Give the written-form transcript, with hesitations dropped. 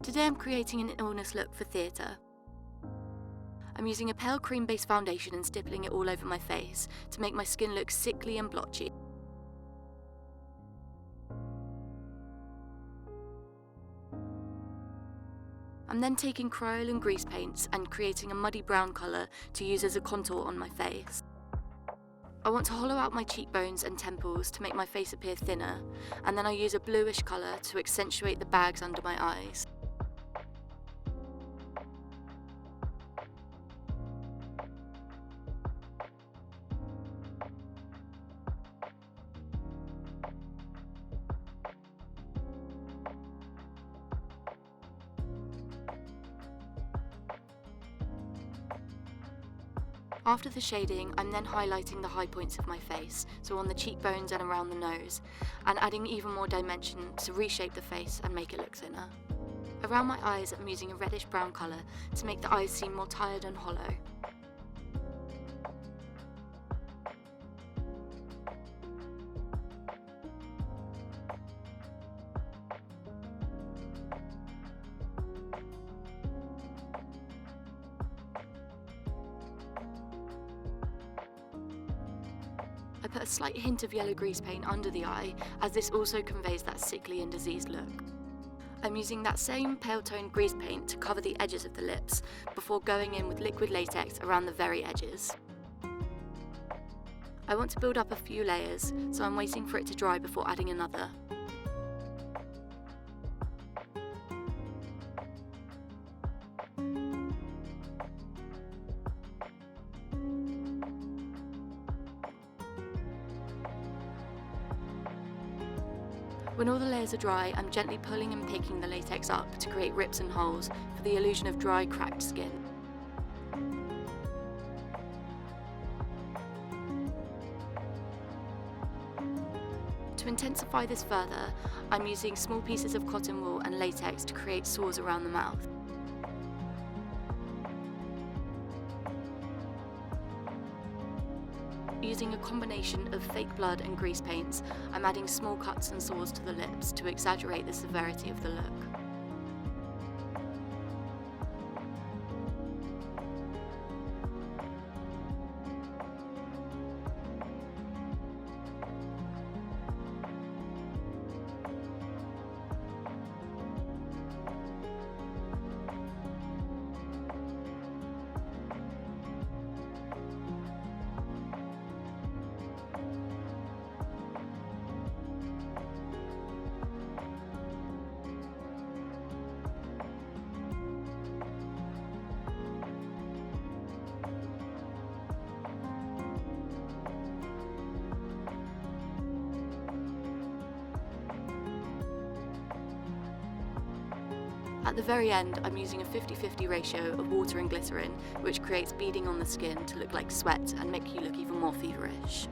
Today I'm creating an illness look for theatre. I'm using a pale cream-based foundation and stippling it all over my face to make my skin look sickly and blotchy. I'm then taking Crayola grease paints and creating a muddy brown colour to use as a contour on my face. I want to hollow out my cheekbones and temples to make my face appear thinner, and then I use a bluish colour to accentuate the bags under my eyes. After the shading, I'm then highlighting the high points of my face, so on the cheekbones and around the nose, and adding even more dimension to reshape the face and make it look thinner. Around my eyes, I'm using a reddish brown colour to make the eyes seem more tired and hollow. I put a slight hint of yellow grease paint under the eye, as this also conveys that sickly and diseased look. I'm using that same pale toned grease paint to cover the edges of the lips, before going in with liquid latex around the very edges. I want to build up a few layers, so I'm waiting for it to dry before adding another. When all the layers are dry, I'm gently pulling and picking the latex up to create rips and holes for the illusion of dry, cracked skin. To intensify this further, I'm using small pieces of cotton wool and latex to create sores around the mouth. Using a combination of fake blood and grease paints, I'm adding small cuts and sores to the lips to exaggerate the severity of the look. At the very end, I'm using a 50-50 ratio of water and glycerin, which creates beading on the skin to look like sweat and make you look even more feverish.